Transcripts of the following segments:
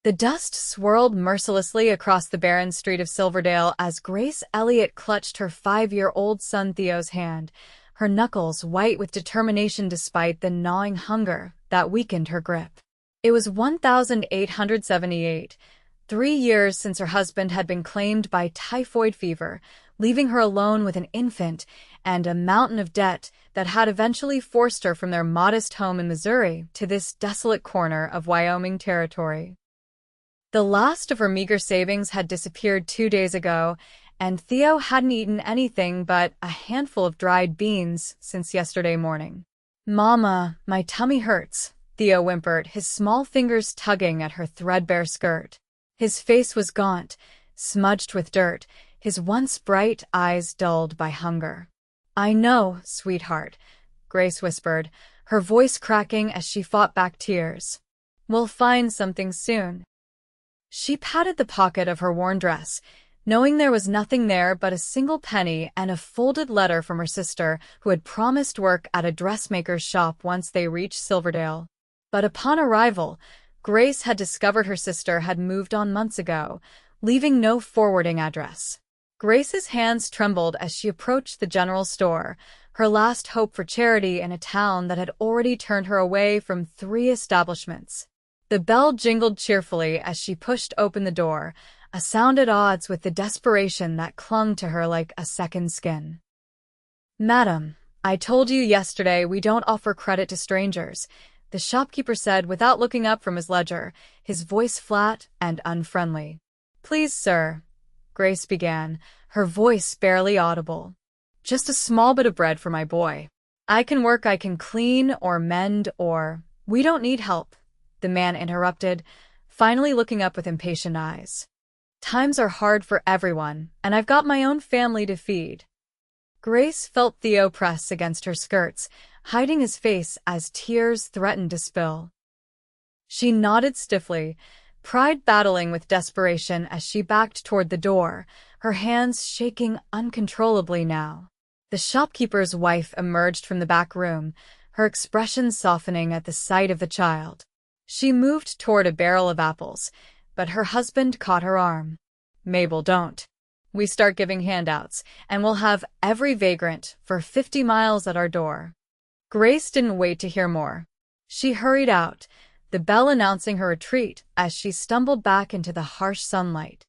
The dust swirled mercilessly across the barren street of Silverdale as Grace Elliot clutched her 5-year-old son Theo's hand, her knuckles white with determination despite the gnawing hunger that weakened her grip. It was 1878, 3 years since her husband had been claimed by typhoid fever, leaving her alone with an infant and a mountain of debt that had eventually forced her from their modest home in Missouri to this desolate corner of Wyoming territory. The last of her meager savings had disappeared 2 days ago, and Theo hadn't eaten anything but a handful of dried beans since yesterday morning. "Mama, my tummy hurts," Theo whimpered, his small fingers tugging at her threadbare skirt. His face was gaunt, smudged with dirt, his once bright eyes dulled by hunger. "I know, sweetheart," Grace whispered, her voice cracking as she fought back tears. "We'll find something soon." She patted the pocket of her worn dress, knowing there was nothing there but a single penny and a folded letter from her sister, who had promised work at a dressmaker's shop once they reached Silverdale. But upon arrival, Grace had discovered her sister had moved on months ago, leaving no forwarding address. Grace's hands trembled as she approached the general store, her last hope for charity in a town that had already turned her away from 3 establishments. The bell jingled cheerfully as she pushed open the door, a sound at odds with the desperation that clung to her like a second skin. "Madam, I told you yesterday we don't offer credit to strangers," the shopkeeper said without looking up from his ledger, his voice flat and unfriendly. "Please, sir," Grace began, her voice barely audible. "Just a small bit of bread for my boy. I can work, I can clean or mend or—" "We don't need help," the man interrupted, finally looking up with impatient eyes. "Times are hard for everyone, and I've got my own family to feed." Grace felt Theo press against her skirts, hiding his face as tears threatened to spill. She nodded stiffly, pride battling with desperation as she backed toward the door, her hands shaking uncontrollably now. The shopkeeper's wife emerged from the back room, her expression softening at the sight of the child. She moved toward a barrel of apples, but her husband caught her arm. "Mabel, don't. We start giving handouts, and we'll have every vagrant for 50 miles at our door." Grace didn't wait to hear more. She hurried out, the bell announcing her retreat as she stumbled back into the harsh sunlight.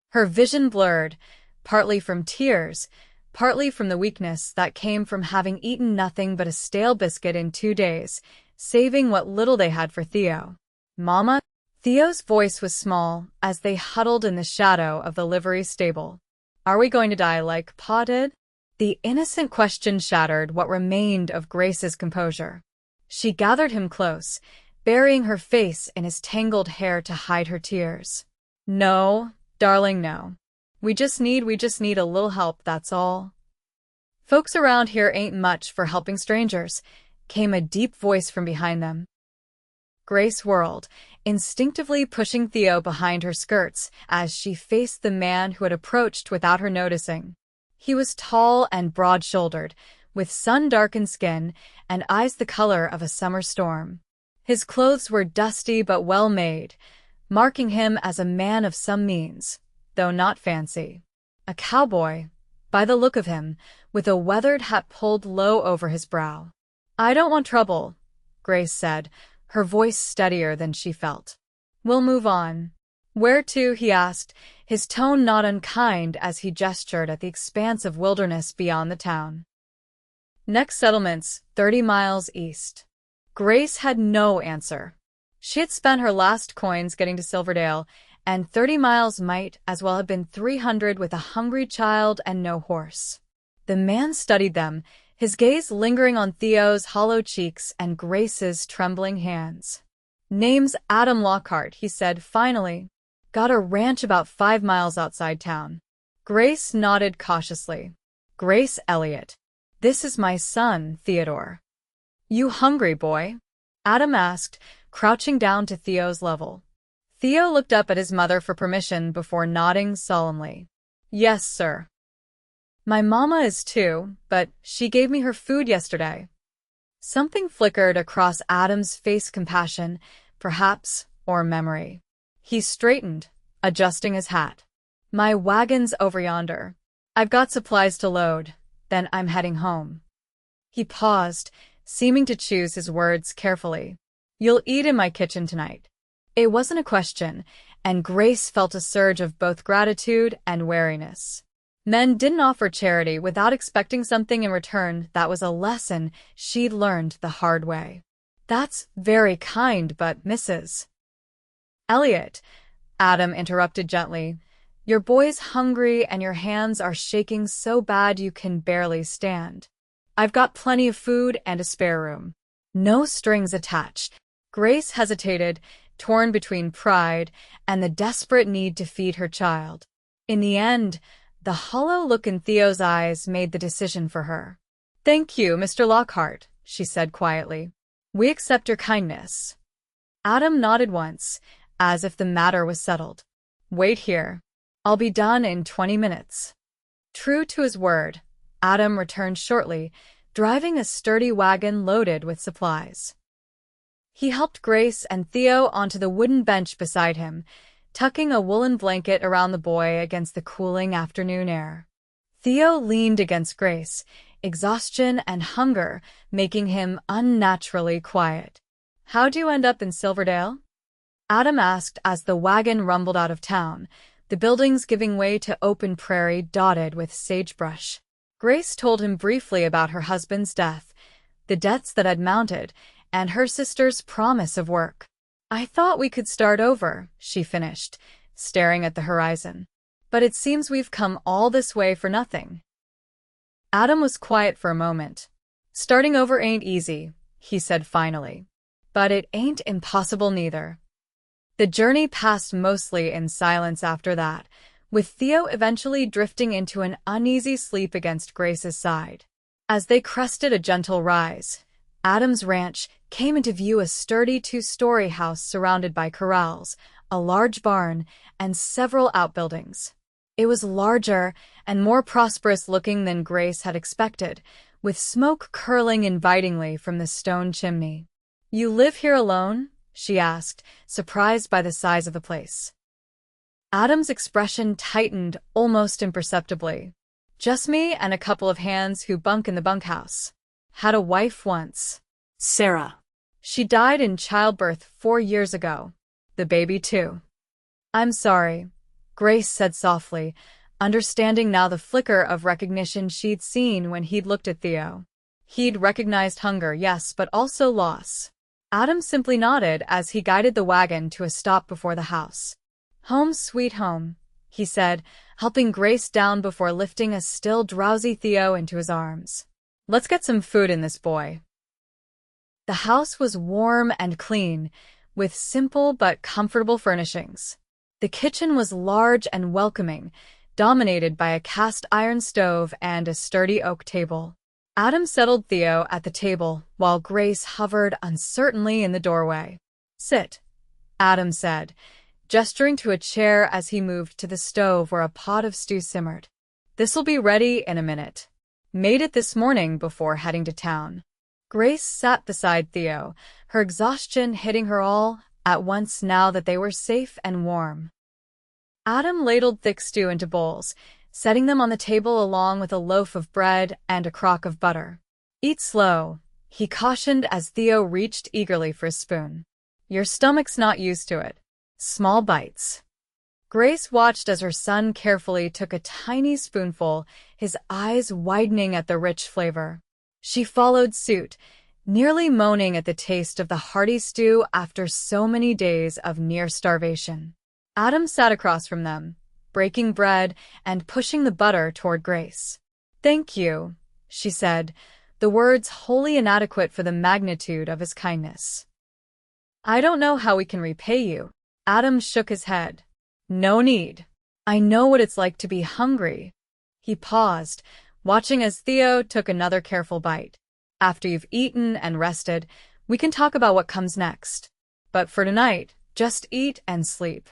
Her vision blurred, partly from tears, partly from the weakness that came from having eaten nothing but a stale biscuit in 2 days, saving what little they had for Theo. "Mama?" Theo's voice was small as they huddled in the shadow of the livery stable. "Are we going to die like Pa did?" The innocent question shattered what remained of Grace's composure. She gathered him close, burying her face in his tangled hair to hide her tears. "No, darling, no. We just need a little help, that's all." "Folks around here ain't much for helping strangers," came a deep voice from behind them. Grace whirled, instinctively pushing Theo behind her skirts as she faced the man who had approached without her noticing. He was tall and broad-shouldered, with sun-darkened skin and eyes the color of a summer storm. His clothes were dusty but well-made, marking him as a man of some means, though not fancy. A cowboy, by the look of him, with a weathered hat pulled low over his brow. "I don't want trouble," Grace said, her voice steadier than she felt. "We'll move on." "Where to?" he asked, his tone not unkind as he gestured at the expanse of wilderness beyond the town. "Next settlement's 30 miles east." Grace had no answer. She had spent her last coins getting to Silverdale, and 30 miles might as well have been 300 with a hungry child and no horse. The man studied them, his gaze lingering on Theo's hollow cheeks and Grace's trembling hands. "Name's Adam Lockhart," he said finally. "Got a ranch about 5 miles outside town." Grace nodded cautiously. "Grace Elliot. This is my son, Theodore." "You hungry, boy?" Adam asked, crouching down to Theo's level. Theo looked up at his mother for permission before nodding solemnly. "Yes, sir." "My mama is too, but she gave me her food yesterday." Something flickered across Adam's face, compassion, perhaps, or memory. He straightened, adjusting his hat. My wagon's over yonder. I've got supplies to load, then I'm heading home. He paused, seeming to choose his words carefully. You'll eat in my kitchen tonight. It wasn't a question, and Grace felt a surge of both gratitude and wariness. Men didn't offer charity without expecting something in return. That was a lesson she'd learned the hard way. That's very kind, but Mrs. Elliot, Adam interrupted gently, your boy's hungry and your hands are shaking so bad you can barely stand. I've got plenty of food and a spare room. No strings attached. Grace hesitated, torn between pride and the desperate need to feed her child. In the end, the hollow look in Theo's eyes made the decision for her. Thank you, Mr. Lockhart, she said quietly. We accept your kindness. Adam nodded once, as if the matter was settled. Wait here. I'll be done in 20 minutes. True to his word, Adam returned shortly, driving a sturdy wagon loaded with supplies. He helped Grace and Theo onto the wooden bench beside him, tucking a woolen blanket around the boy against the cooling afternoon air. Theo leaned against Grace, exhaustion and hunger making him unnaturally quiet. How'd you end up in Silverdale? Adam asked as the wagon rumbled out of town, the buildings giving way to open prairie dotted with sagebrush. Grace told him briefly about her husband's death, the debts that had mounted, and her sister's promise of work. I thought we could start over, she finished, staring at the horizon. But it seems we've come all this way for nothing. Adam was quiet for a moment. Starting over ain't easy, he said finally. But it ain't impossible neither. The journey passed mostly in silence after that, with Theo eventually drifting into an uneasy sleep against Grace's side. As they crested a gentle rise, Adam's ranch came into view, a sturdy two-story house surrounded by corrals, a large barn, and several outbuildings. It was larger and more prosperous-looking than Grace had expected, with smoke curling invitingly from the stone chimney. You live here alone? She asked, surprised by the size of the place. Adam's expression tightened almost imperceptibly. Just me and a couple of hands who bunk in the bunkhouse. Had a wife once. Sarah. She died in childbirth 4 years ago. The baby too. I'm sorry, Grace said softly, understanding now the flicker of recognition she'd seen when he'd looked at Theo. He'd recognized hunger, yes, but also loss. Adam simply nodded as he guided the wagon to a stop before the house. Home sweet home, he said, helping Grace down before lifting a still drowsy Theo into his arms. Let's get some food in this boy. The house was warm and clean, with simple but comfortable furnishings. The kitchen was large and welcoming, dominated by a cast-iron stove and a sturdy oak table. Adam settled Theo at the table, while Grace hovered uncertainly in the doorway. Sit, Adam said, gesturing to a chair as he moved to the stove where a pot of stew simmered. This'll be ready in a minute. Made it this morning before heading to town. Grace sat beside Theo, her exhaustion hitting her all at once now that they were safe and warm. Adam ladled thick stew into bowls, setting them on the table along with a loaf of bread and a crock of butter. Eat slow, he cautioned as Theo reached eagerly for a spoon. Your stomach's not used to it. Small bites. Grace watched as her son carefully took a tiny spoonful, his eyes widening at the rich flavor. She followed suit, nearly moaning at the taste of the hearty stew after so many days of near starvation. Adam sat across from them, breaking bread and pushing the butter toward Grace. Thank you, she said, the words wholly inadequate for the magnitude of his kindness. I don't know how we can repay you. Adam shook his head. No need. I know what it's like to be hungry. He paused, watching as Theo took another careful bite. After you've eaten and rested, we can talk about what comes next. But for tonight, just eat and sleep.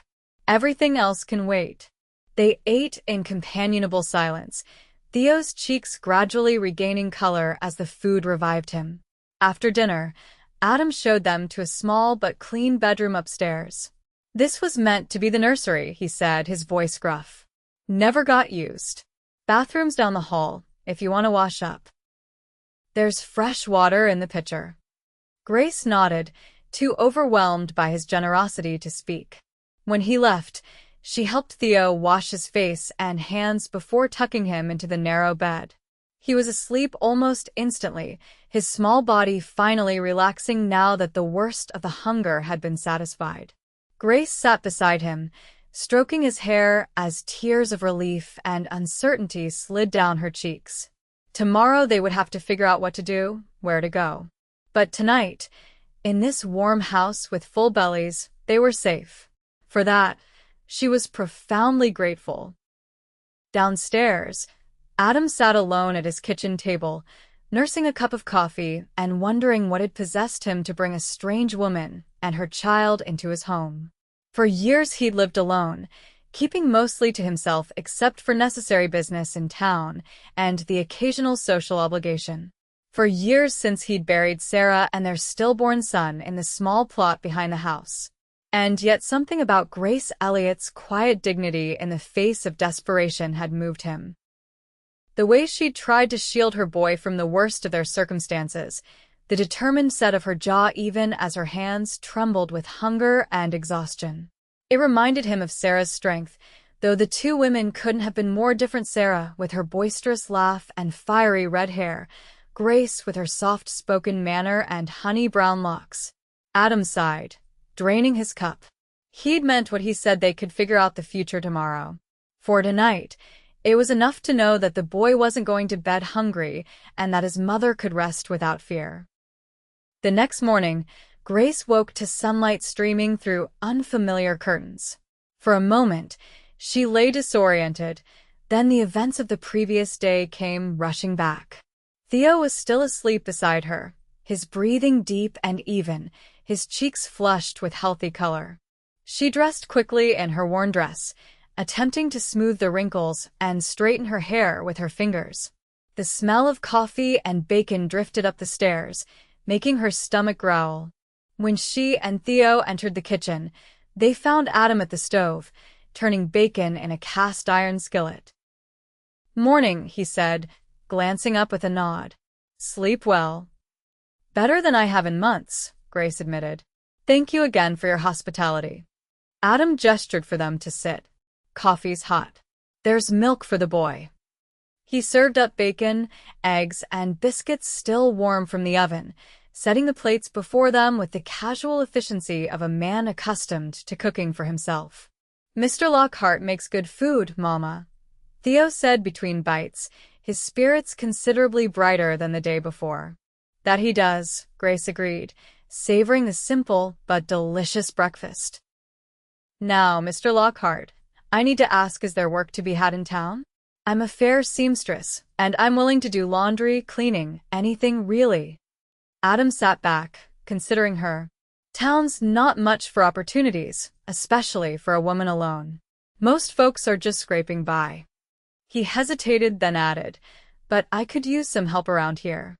Everything else can wait. They ate in companionable silence, Theo's cheeks gradually regaining color as the food revived him. After dinner, Adam showed them to a small but clean bedroom upstairs. "This was meant to be the nursery," he said, his voice gruff. "Never got used. Bathroom's down the hall, if you want to wash up. There's fresh water in the pitcher." Grace nodded, too overwhelmed by his generosity to speak. When he left, she helped Theo wash his face and hands before tucking him into the narrow bed. He was asleep almost instantly, his small body finally relaxing now that the worst of the hunger had been satisfied. Grace sat beside him, stroking his hair as tears of relief and uncertainty slid down her cheeks. Tomorrow they would have to figure out what to do, where to go. But tonight, in this warm house with full bellies, they were safe. For that, she was profoundly grateful. Downstairs, Adam sat alone at his kitchen table, nursing a cup of coffee and wondering what had possessed him to bring a strange woman and her child into his home. For years he'd lived alone, keeping mostly to himself except for necessary business in town and the occasional social obligation. For years since he'd buried Sarah and their stillborn son in the small plot behind the house. And yet something about Grace Elliott's quiet dignity in the face of desperation had moved him. The way she'd tried to shield her boy from the worst of their circumstances, the determined set of her jaw even as her hands trembled with hunger and exhaustion. It reminded him of Sarah's strength, though the two women couldn't have been more different. Sarah, with her boisterous laugh and fiery red hair, Grace with her soft-spoken manner and honey-brown locks. Adam sighed, draining his cup. He'd meant what he said, they could figure out the future tomorrow. For tonight, it was enough to know that the boy wasn't going to bed hungry and that his mother could rest without fear. The next morning, Grace woke to sunlight streaming through unfamiliar curtains. For a moment, she lay disoriented, then the events of the previous day came rushing back. Theo was still asleep beside her, his breathing deep and even, his cheeks flushed with healthy color. She dressed quickly in her worn dress, attempting to smooth the wrinkles and straighten her hair with her fingers. The smell of coffee and bacon drifted up the stairs, making her stomach growl. When she and Theo entered the kitchen, they found Adam at the stove, turning bacon in a cast-iron skillet. "Morning," he said, glancing up with a nod. "Sleep well?" "Better than I have in months," Grace admitted. "Thank you again for your hospitality." Adam gestured for them to sit. "Coffee's hot. There's milk for the boy." He served up bacon, eggs, and biscuits still warm from the oven, setting the plates before them with the casual efficiency of a man accustomed to cooking for himself. "Mr. Lockhart makes good food, Mama," Theo said between bites, his spirits considerably brighter than the day before. "That he does," Grace agreed, savoring the simple but delicious breakfast. "Now, Mr. Lockhart, I need to ask, is there work to be had in town? I'm a fair seamstress, and I'm willing to do laundry, cleaning, anything really." Adam sat back, considering her. Town's not much for opportunities, especially for a woman alone. Most folks are just scraping by. He hesitated, then added, "But I could use some help around here."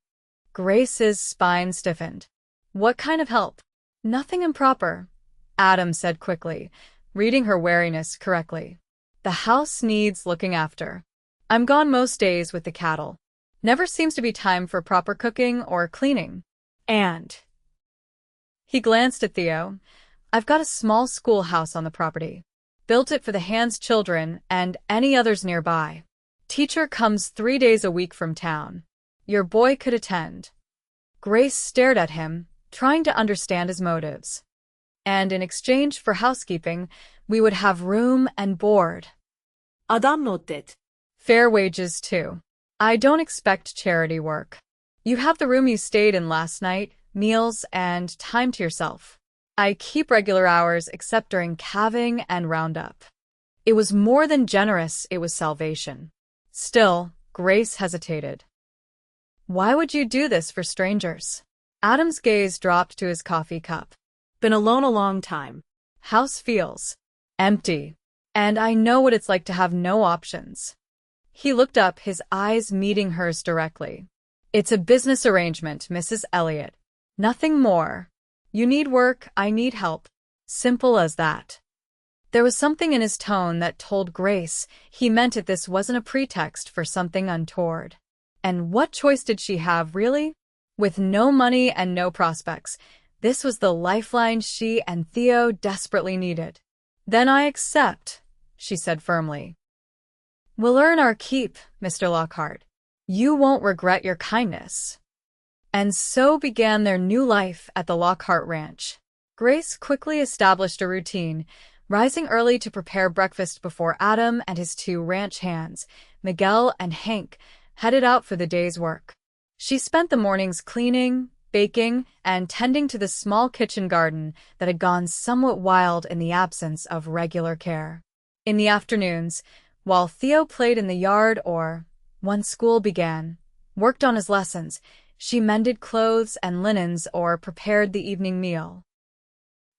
Grace's spine stiffened. "What kind of help?" "Nothing improper," Adam said quickly, reading her wariness correctly. "The house needs looking after. I'm gone most days with the cattle. Never seems to be time for proper cooking or cleaning. And," he glanced at Theo, "I've got a small schoolhouse on the property. Built it for the Hands children and any others nearby. Teacher comes 3 days a week from town. Your boy could attend." Grace stared at him, trying to understand his motives. "And in exchange for housekeeping, we would have room and board." Adam nodded. "Fair wages, too. I don't expect charity work. You have the room you stayed in last night, meals, and time to yourself. I keep regular hours except during calving and roundup." It was more than generous, it was salvation. Still, Grace hesitated. "Why would you do this for strangers?" Adam's gaze dropped to his coffee cup. "Been alone a long time. "House feels empty. And I know what it's like to have no options." He looked up, his eyes meeting hers directly. "It's a business arrangement, Mrs. Elliot. Nothing more. You need work, I need help. Simple as that." There was something in his tone that told Grace he meant it. This wasn't a pretext for something untoward. And what choice did she have, really? With no money and no prospects, this was the lifeline she and Theo desperately needed. "Then I accept," she said firmly. "We'll earn our keep, Mr. Lockhart. You won't regret your kindness." And so began their new life at the Lockhart Ranch. Grace quickly established a routine, rising early to prepare breakfast before Adam and his two ranch hands, Miguel and Hank, headed out for the day's work. She spent the mornings cleaning, baking, and tending to the small kitchen garden that had gone somewhat wild in the absence of regular care. In the afternoons, while Theo played in the yard or, once school began, worked on his lessons, she mended clothes and linens or prepared the evening meal.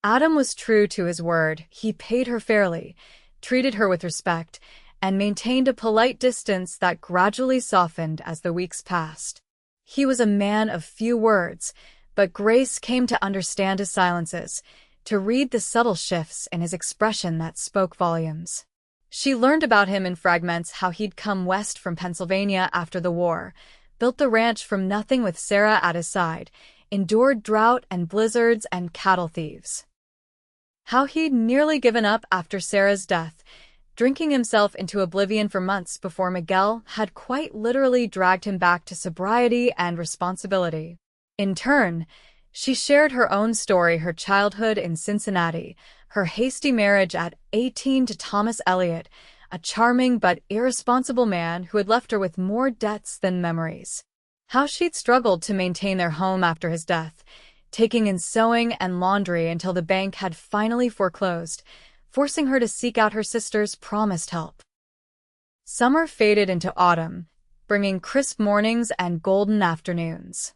Adam was true to his word. He paid her fairly, treated her with respect, and maintained a polite distance that gradually softened as the weeks passed. He was a man of few words, but Grace came to understand his silences, to read the subtle shifts in his expression that spoke volumes. She learned about him in fragments: how he'd come west from Pennsylvania after the war, built the ranch from nothing with Sarah at his side, endured drought and blizzards and cattle thieves. How he'd nearly given up after Sarah's death, drinking himself into oblivion for months before Miguel had quite literally dragged him back to sobriety and responsibility. In turn, she shared her own story: her childhood in Cincinnati, her hasty marriage at 18 to Thomas Elliot, a charming but irresponsible man who had left her with more debts than memories. How she'd struggled to maintain their home after his death, taking in sewing and laundry until the bank had finally foreclosed, forcing her to seek out her sister's promised help. Summer faded into autumn, bringing crisp mornings and golden afternoons.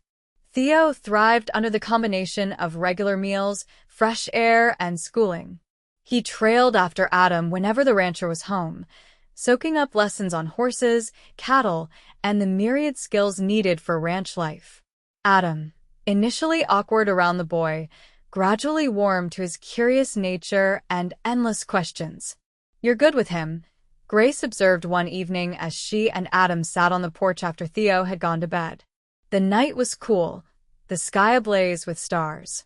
Theo thrived under the combination of regular meals, fresh air, and schooling. He trailed after Adam whenever the rancher was home, soaking up lessons on horses, cattle, and the myriad skills needed for ranch life. Adam, initially awkward around the boy, gradually warmed to his curious nature and endless questions. "You're good with him," Grace observed one evening as she and Adam sat on the porch after Theo had gone to bed. The night was cool, the sky ablaze with stars.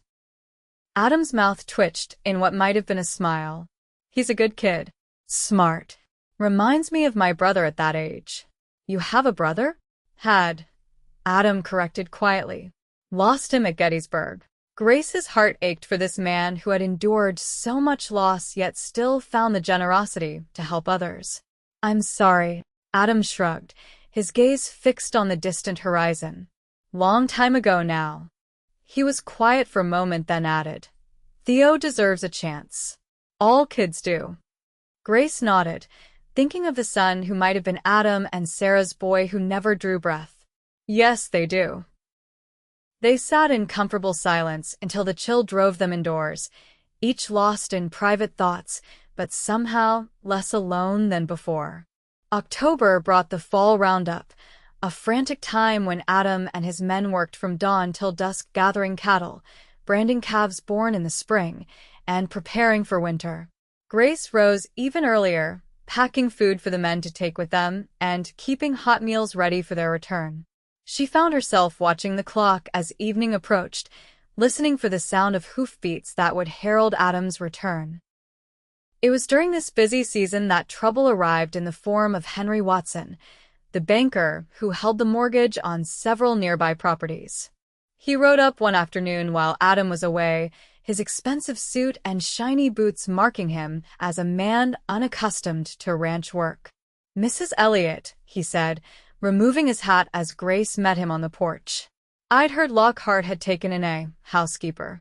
Adam's mouth twitched in what might have been a smile. "He's a good kid. Smart. Reminds me of my brother at that age." "You have a brother?" "Had," Adam corrected quietly. "Lost him at Gettysburg." Grace's heart ached for this man who had endured so much loss yet still found the generosity to help others. "I'm sorry," Adam shrugged, his gaze fixed on the distant horizon. "Long time ago now." He was quiet for a moment, then added, "Theo deserves a chance. All kids do." Grace nodded, thinking of the son who might have been Adam and Sarah's boy who never drew breath. "Yes, they do." They sat in comfortable silence until the chill drove them indoors, each lost in private thoughts, but somehow less alone than before. October brought the fall roundup, a frantic time when Adam and his men worked from dawn till dusk gathering cattle, branding calves born in the spring, and preparing for winter. Grace rose even earlier, packing food for the men to take with them and keeping hot meals ready for their return. She found herself watching the clock as evening approached, listening for the sound of hoofbeats that would herald Adam's return. It was during this busy season that trouble arrived in the form of Henry Watson, the banker who held the mortgage on several nearby properties. He rode up one afternoon while Adam was away, his expensive suit and shiny boots marking him as a man unaccustomed to ranch work. "Mrs. Elliot," he said, removing his hat as Grace met him on the porch. I'd heard Lockhart had taken in a housekeeper.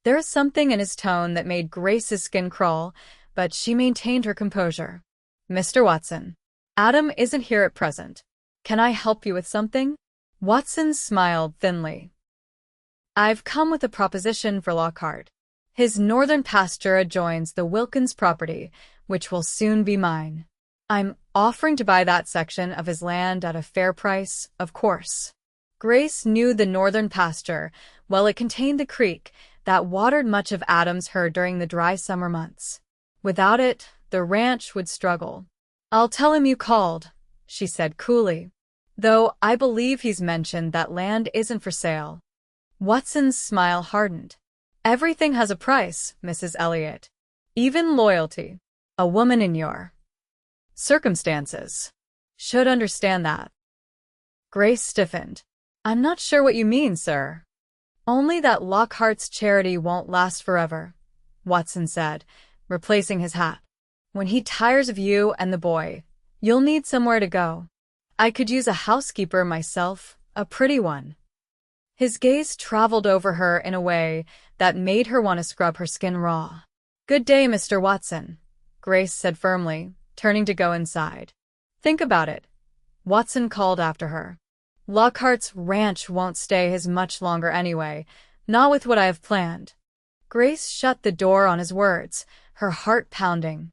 There was something in his tone that made Grace's skin crawl, but she maintained her composure. "Mr. Watson, Adam isn't here at present. Can I help you with something?" Watson smiled thinly. "I've come with a proposition for Lockhart. His northern pasture adjoins the Wilkins property, which will soon be mine. I'm offering to buy that section of his land at a fair price, of course." Grace knew the northern pasture, well. It contained the creek that watered much of Adam's herd during the dry summer months. Without it, the ranch would struggle. "I'll tell him you called," she said coolly. "Though I believe he's mentioned that land isn't for sale." Watson's smile hardened. "Everything has a price, Mrs. Elliot. Even loyalty. A woman in your circumstances should understand that." Grace stiffened. "I'm not sure what you mean, sir." "Only that Lockhart's charity won't last forever," Watson said, replacing his hat. "When he tires of you and the boy, you'll need somewhere to go. I could use a housekeeper myself, a pretty one." His gaze traveled over her in a way that made her want to scrub her skin raw. "Good day, Mr. Watson," Grace said firmly, turning to go inside. "Think about it," Watson called after her. "Lockhart's ranch won't stay his much longer anyway, not with what I have planned." Grace shut the door on his words, her heart pounding.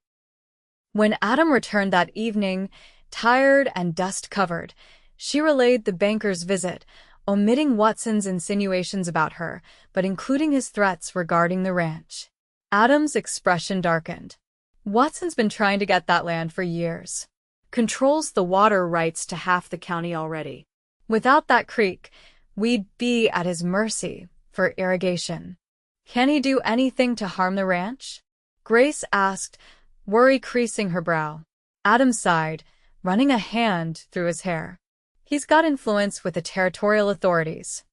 When Adam returned that evening, tired and dust-covered, she relayed the banker's visit, omitting Watson's insinuations about her, but including his threats regarding the ranch. Adam's expression darkened. "Watson's been trying to get that land for years. Controls the water rights to half the county already. Without that creek, we'd be at his mercy for irrigation. Can he do anything to harm the ranch?" Grace asked, worry creasing her brow. Adam sighed, running a hand through his hair. "He's got influence with the territorial authorities.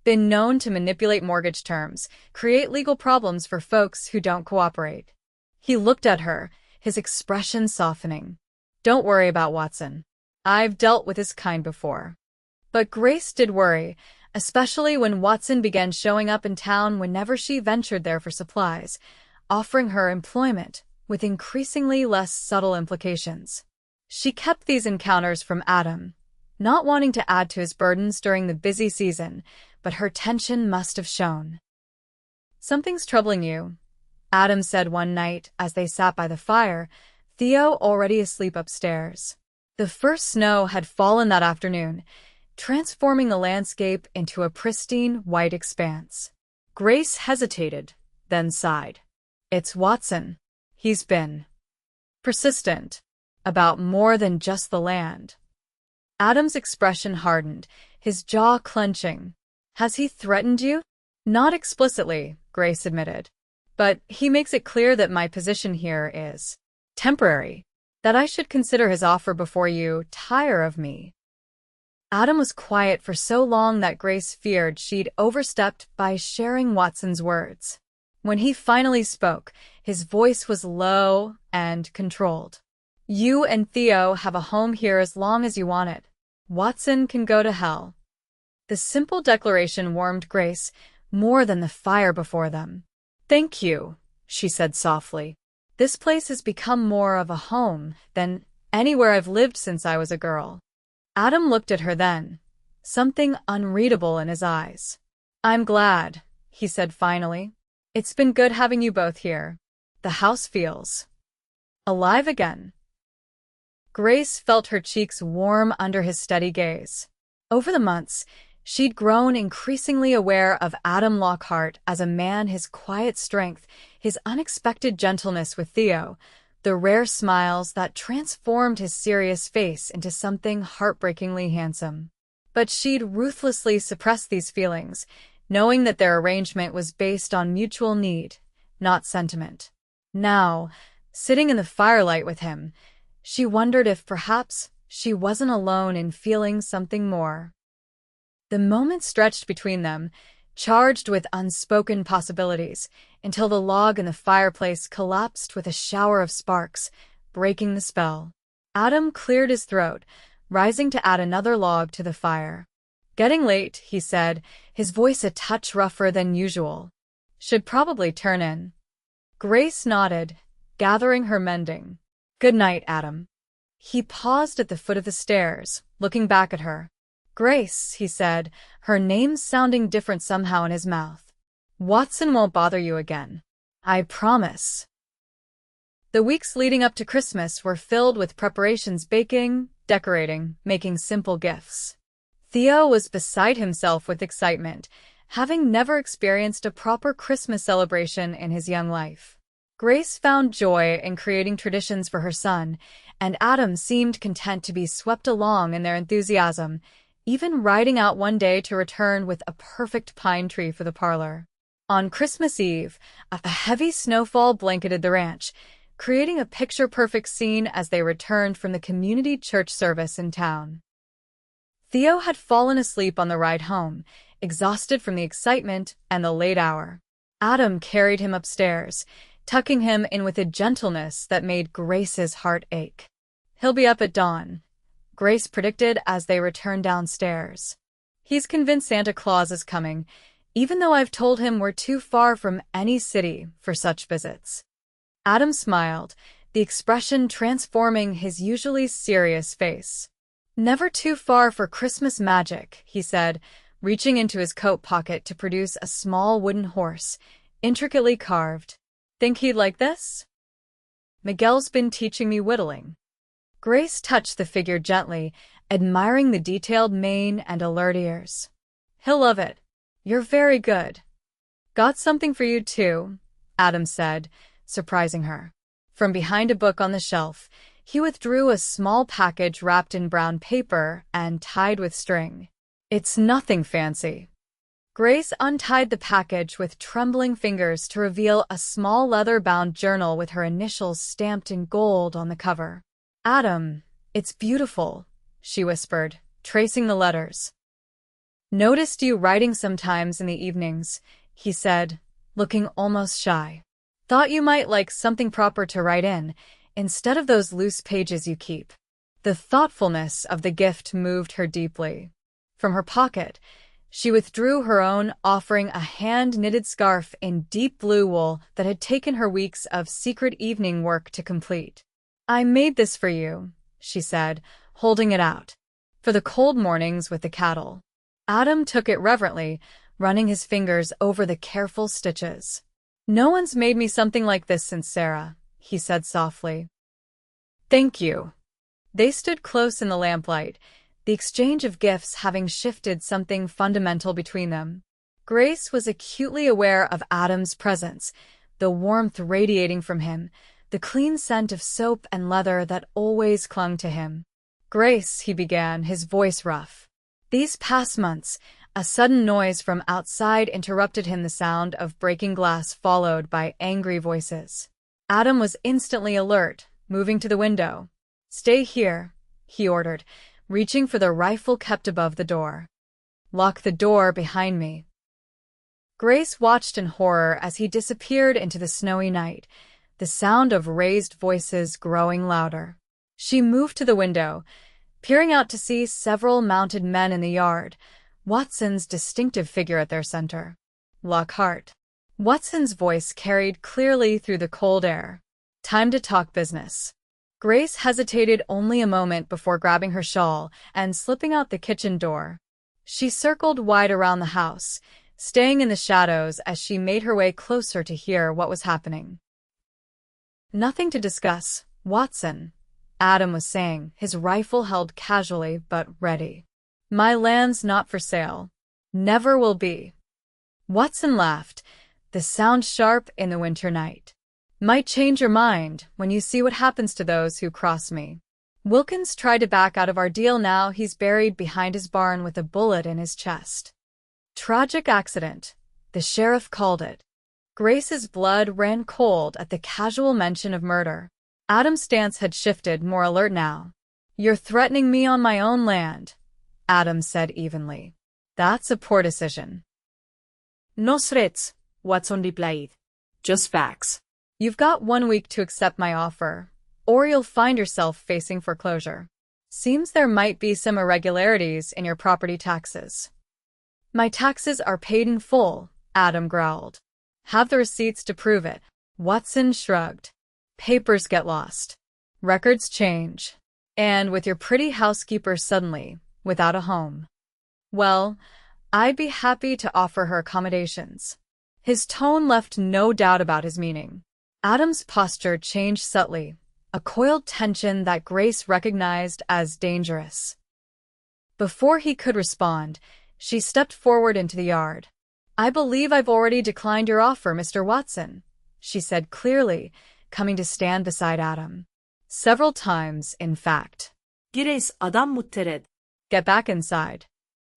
Been known to manipulate mortgage terms, create legal problems for folks who don't cooperate." He looked at her, his expression softening. "Don't worry about Watson. I've dealt with his kind before." But Grace did worry, especially when Watson began showing up in town whenever she ventured there for supplies, offering her employment with increasingly less subtle implications. She kept these encounters from Adam, not wanting to add to his burdens during the busy season, but her tension must have shown. "Something's troubling you," Adam said one night as they sat by the fire, Theo already asleep upstairs. The first snow had fallen that afternoon, transforming the landscape into a pristine white expanse. Grace hesitated, then sighed. "It's Watson. He's been persistent about more than just the land." Adam's expression hardened, his jaw clenching. "Has he threatened you?" "Not explicitly," Grace admitted. "But he makes it clear that my position here is temporary, that I should consider his offer before you tire of me." Adam was quiet for so long that Grace feared she'd overstepped by sharing Watson's words. When he finally spoke, his voice was low and controlled. "You and Theo have a home here as long as you want it. Watson can go to hell." The simple declaration warmed Grace more than the fire before them. "Thank you," she said softly. "This place has become more of a home than anywhere I've lived since I was a girl." Adam looked at her then, something unreadable in his eyes. "I'm glad," he said finally. "It's been good having you both here. The house feels alive again." Grace felt her cheeks warm under his steady gaze. Over the months, she'd grown increasingly aware of Adam Lockhart as a man, his quiet strength, his unexpected gentleness with Theo, the rare smiles that transformed his serious face into something heartbreakingly handsome. But she'd ruthlessly suppressed these feelings, knowing that their arrangement was based on mutual need, not sentiment. Now, sitting in the firelight with him, she wondered if perhaps she wasn't alone in feeling something more. The moment stretched between them, charged with unspoken possibilities, until the log in the fireplace collapsed with a shower of sparks, breaking the spell. Adam cleared his throat, rising to add another log to the fire. "Getting late," he said, his voice a touch rougher than usual. "Should probably turn in." Grace nodded, gathering her mending. "Good night, Adam." He paused at the foot of the stairs, looking back at her. "Grace," he said, her name sounding different somehow in his mouth. "Watson won't bother you again. I promise." The weeks leading up to Christmas were filled with preparations, baking, decorating, making simple gifts. Theo was beside himself with excitement, having never experienced a proper Christmas celebration in his young life. Grace found joy in creating traditions for her son, and Adam seemed content to be swept along in their enthusiasm, even riding out one day to return with a perfect pine tree for the parlor. On Christmas Eve, a heavy snowfall blanketed the ranch, creating a picture-perfect scene as they returned from the community church service in town. Theo had fallen asleep on the ride home, exhausted from the excitement and the late hour. Adam carried him upstairs, tucking him in with a gentleness that made Grace's heart ache. "He'll be up at dawn," Grace predicted as they returned downstairs. "He's convinced Santa Claus is coming, even though I've told him we're too far from any city for such visits." Adam smiled, the expression transforming his usually serious face. "Never too far for Christmas magic," he said, reaching into his coat pocket to produce a small wooden horse, intricately carved. "Think he'd like this?" "Miguel's been teaching me whittling." Grace touched the figure gently, admiring the detailed mane and alert ears. "He'll love it. You're very good." "Got something for you, too," Adam said, surprising her. From behind a book on the shelf, he withdrew a small package wrapped in brown paper and tied with string. "It's nothing fancy." Grace untied the package with trembling fingers to reveal a small leather-bound journal with her initials stamped in gold on the cover. "Adam, it's beautiful," she whispered, tracing the letters. "Noticed you writing sometimes in the evenings," he said, looking almost shy. "Thought you might like something proper to write in, instead of those loose pages you keep." The thoughtfulness of the gift moved her deeply. From her pocket, she withdrew her own, offering a hand-knitted scarf in deep blue wool that had taken her weeks of secret evening work to complete. "I made this for you," she said, holding it out. "For the cold mornings with the cattle." Adam took it reverently, running his fingers over the careful stitches. "No one's made me something like this since Sarah," he said softly. "Thank you." They stood close in the lamplight, the exchange of gifts having shifted something fundamental between them. Grace was acutely aware of Adam's presence, the warmth radiating from him, the clean scent of soap and leather that always clung to him. "Grace," he began, his voice rough. "These past months, a sudden noise from outside interrupted him, the sound of breaking glass followed by angry voices." Adam was instantly alert, moving to the window. "Stay here," he ordered, reaching for the rifle kept above the door. "Lock the door behind me." Grace watched in horror as he disappeared into the snowy night, the sound of raised voices growing louder. She moved to the window, peering out to see several mounted men in the yard, Watson's distinctive figure at their center. "Lockhart." Watson's voice carried clearly through the cold air. "Time to talk business." Grace hesitated only a moment before grabbing her shawl and slipping out the kitchen door. She circled wide around the house, staying in the shadows as she made her way closer to hear what was happening. "Nothing to discuss, Watson," Adam was saying, his rifle held casually but ready. "My land's not for sale. Never will be." Watson laughed, the sound sharp in the winter night. "Might change your mind when you see what happens to those who cross me. Wilkins tried to back out of our deal. Now he's buried behind his barn with a bullet in his chest. Tragic accident, the sheriff called it." Grace's blood ran cold at the casual mention of murder. Adam's stance had shifted, more alert now. "You're threatening me on my own land," Adam said evenly. "That's a poor decision." "No threats," Watson replied. "Just facts." "You've got 1 week to accept my offer, or you'll find yourself facing foreclosure. Seems there might be some irregularities in your property taxes." "My taxes are paid in full," Adam growled. "Have the receipts to prove it." Watson shrugged. "Papers get lost. Records change. And with your pretty housekeeper suddenly without a home. Well, I'd be happy to offer her accommodations." His tone left no doubt about his meaning. Adam's posture changed subtly, a coiled tension that Grace recognized as dangerous. Before he could respond, she stepped forward into the yard. "I believe I've already declined your offer, Mr. Watson," she said clearly, coming to stand beside Adam. Several times, in fact. Grace, Adam 못 ترد. Get back inside.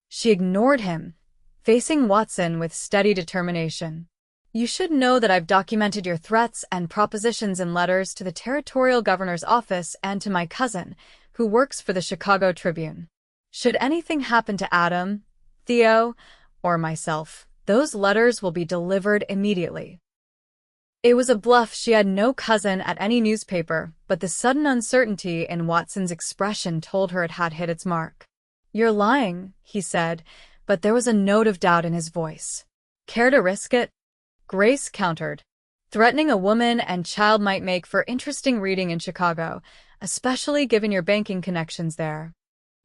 She ignored him, facing Watson with steady determination. You should know that I've documented your threats and propositions in letters to the territorial governor's office and to my cousin, who works for the Chicago Tribune. Should anything happen to Adam, Theo, or myself, those letters will be delivered immediately. It was a bluff. She had no cousin at any newspaper, but the sudden uncertainty in Watson's expression told her it had hit its mark. You're lying, he said, but there was a note of doubt in his voice. Care to risk it? Grace countered. Threatening a woman and child might make for interesting reading in Chicago, especially given your banking connections there.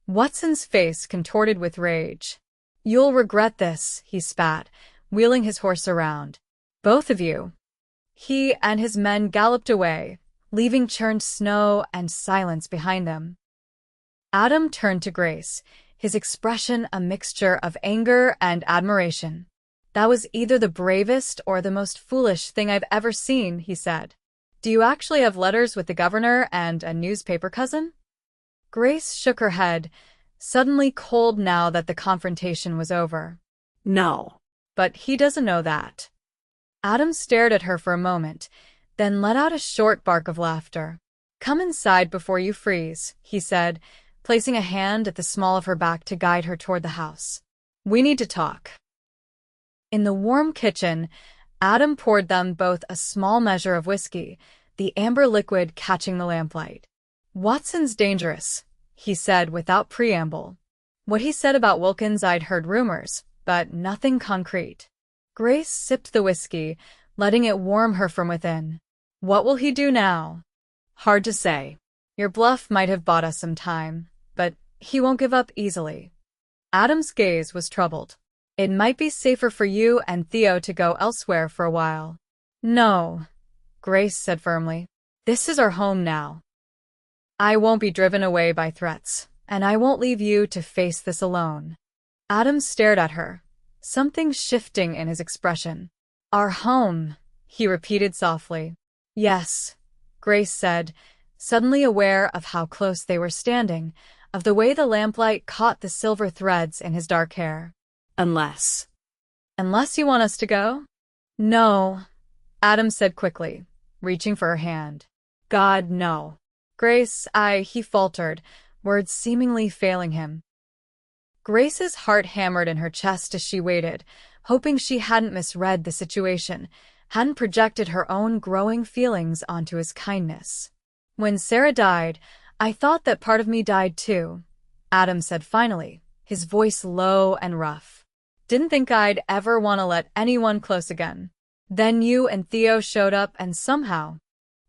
Watson's face contorted with rage. You'll regret this, he spat, wheeling his horse around. Both of you. He and his men galloped away, leaving churned snow and silence behind them. Adam turned to Grace, his expression a mixture of anger and admiration. That was either the bravest or the most foolish thing I've ever seen, he said. Do you actually have letters with the governor and a newspaper cousin? Grace shook her head, suddenly cold now that the confrontation was over. No. But he doesn't know that. Adam stared at her for a moment, then let out a short bark of laughter. Come inside before you freeze, he said, placing a hand at the small of her back to guide her toward the house. We need to talk. In the warm kitchen, Adam poured them both a small measure of whiskey, the amber liquid catching the lamplight. Watson's dangerous, he said without preamble. What he said about Wilkins, I'd heard rumors, but nothing concrete. Grace sipped the whiskey, letting it warm her from within. What will he do now? Hard to say. Your bluff might have bought us some time, but he won't give up easily. Adam's gaze was troubled. It might be safer for you and Theo to go elsewhere for a while. No, Grace said firmly. This is our home now. I won't be driven away by threats, and I won't leave you to face this alone. Adam stared at her, something shifting in his expression. Our home, he repeated softly. Yes, Grace said, suddenly aware of how close they were standing, of the way the lamplight caught the silver threads in his dark hair. Unless you want us to go? No, Adam said quickly, reaching for her hand. God, no. Grace, he faltered, words seemingly failing him. Grace's heart hammered in her chest as she waited, hoping she hadn't misread the situation, hadn't projected her own growing feelings onto his kindness. When Sarah died, I thought that part of me died too, Adam said finally, his voice low and rough. Didn't think I'd ever want to let anyone close again. Then you and Theo showed up and somehow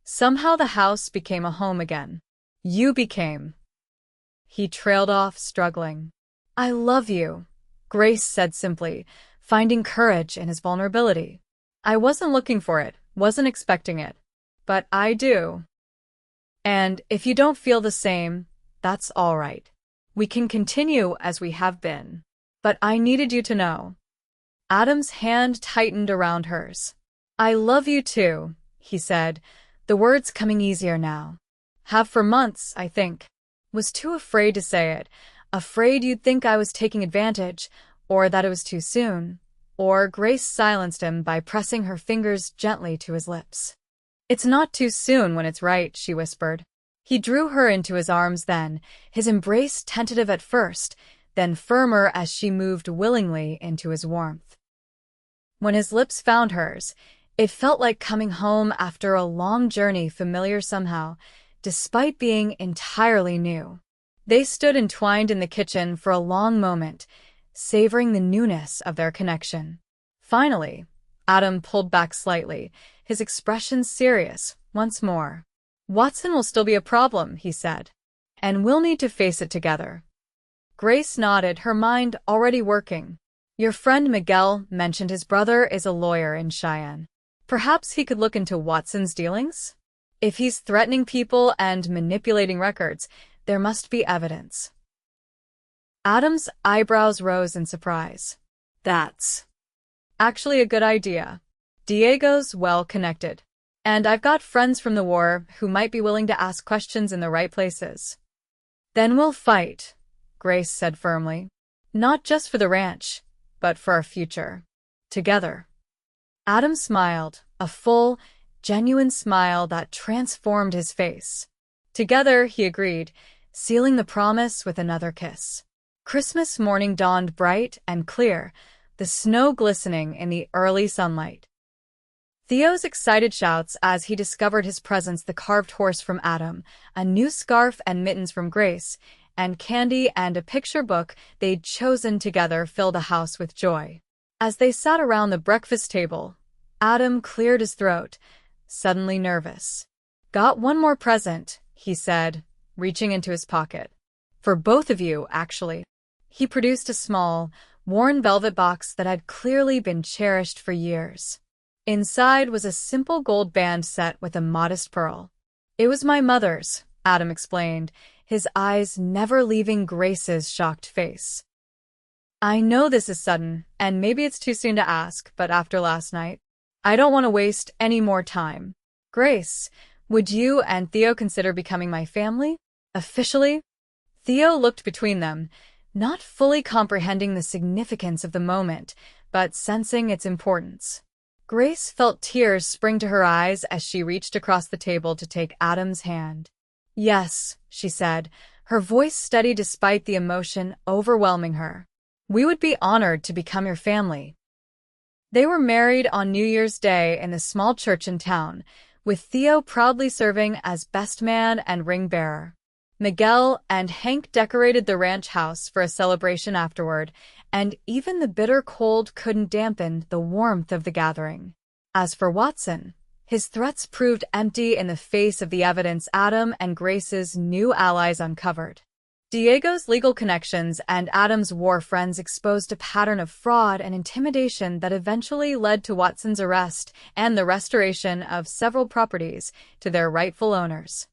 the house became a home again. You became. He trailed off, struggling. I love you, Grace said simply, finding courage in his vulnerability. I wasn't looking for it, wasn't expecting it. But I do. And if you don't feel the same, that's all right. We can continue as we have been. But I needed you to know. Adam's hand tightened around hers. I love you too, he said, the words coming easier now. Have for months, I think. Was too afraid to say it, afraid you'd think I was taking advantage, or that it was too soon. Or Grace silenced him by pressing her fingers gently to his lips. It's not too soon when it's right, she whispered. He drew her into his arms then, his embrace tentative at first, then firmer as she moved willingly into his warmth. When his lips found hers, it felt like coming home after a long journey, familiar somehow, despite being entirely new. They stood entwined in the kitchen for a long moment, savoring the newness of their connection. Finally, Adam pulled back slightly, his expression serious, once more. Watson will still be a problem, he said. And we'll need to face it together. Grace nodded, her mind already working. Your friend Miguel mentioned his brother is a lawyer in Cheyenne. Perhaps he could look into Watson's dealings? If he's threatening people and manipulating records, there must be evidence. Adam's eyebrows rose in surprise. That's actually a good idea. Diego's well-connected. And I've got friends from the war who might be willing to ask questions in the right places. Then we'll fight, Grace said firmly. Not just for the ranch, but for our future. Together. Adam smiled, a full, genuine smile that transformed his face. Together, he agreed, sealing the promise with another kiss. Christmas morning dawned bright and clear, the snow glistening in the early sunlight. Theo's excited shouts as he discovered his presents: the carved horse from Adam, a new scarf and mittens from Grace, and candy and a picture book they'd chosen together filled the house with joy. As they sat around the breakfast table, Adam cleared his throat, suddenly nervous. "Got one more present," he said, reaching into his pocket. "For both of you, actually." He produced a small, worn velvet box that had clearly been cherished for years. Inside was a simple gold band set with a modest pearl. "It was my mother's," Adam explained, his eyes never leaving Grace's shocked face. "I know this is sudden, and maybe it's too soon to ask, but after last night, I don't want to waste any more time. Grace, would you and Theo consider becoming my family? Officially?" Theo looked between them, not fully comprehending the significance of the moment, but sensing its importance. Grace felt tears spring to her eyes as she reached across the table to take Adam's hand. "Yes," she said, her voice steady despite the emotion overwhelming her. "We would be honored to become your family." They were married on New Year's Day in the small church in town, with Theo proudly serving as best man and ring bearer. Miguel and Hank decorated the ranch house for a celebration afterward, and even the bitter cold couldn't dampen the warmth of the gathering. As for Watson, his threats proved empty in the face of the evidence Adam and Grace's new allies uncovered. Diego's legal connections and Adam's war friends exposed a pattern of fraud and intimidation that eventually led to Watson's arrest and the restoration of several properties to their rightful owners.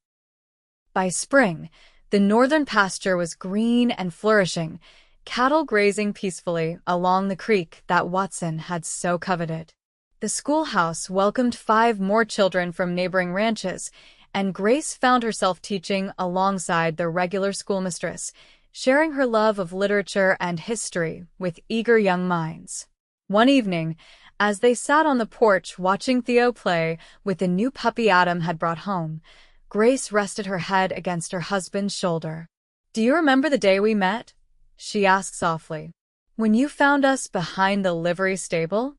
By spring, the northern pasture was green and flourishing, cattle grazing peacefully along the creek that Watson had so coveted. The schoolhouse welcomed 5 more children from neighboring ranches, and Grace found herself teaching alongside the regular schoolmistress, sharing her love of literature and history with eager young minds. One evening, as they sat on the porch watching Theo play with the new puppy Adam had brought home, Grace rested her head against her husband's shoulder. "Do you remember the day we met?" she asked softly. "When you found us behind the livery stable?"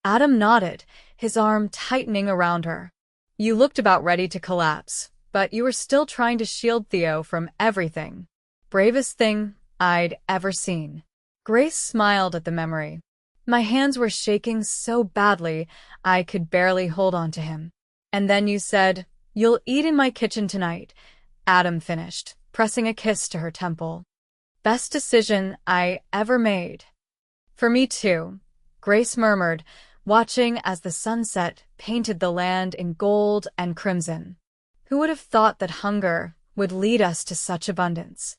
Adam nodded, his arm tightening around her. "You looked about ready to collapse, but you were still trying to shield Theo from everything. Bravest thing I'd ever seen." Grace smiled at the memory. "My hands were shaking so badly I could barely hold on to him. And then you said, 'You'll eat in my kitchen tonight,'" Adam finished, pressing a kiss to her temple. "Best decision I ever made." "For me too," Grace murmured, watching as the sunset painted the land in gold and crimson. "Who would have thought that hunger would lead us to such abundance?"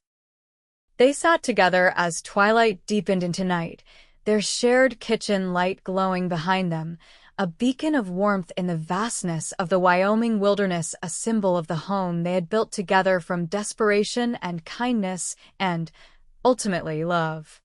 They sat together as twilight deepened into night, their shared kitchen light glowing behind them, a beacon of warmth in the vastness of the Wyoming wilderness, a symbol of the home they had built together from desperation and kindness and, ultimately, love.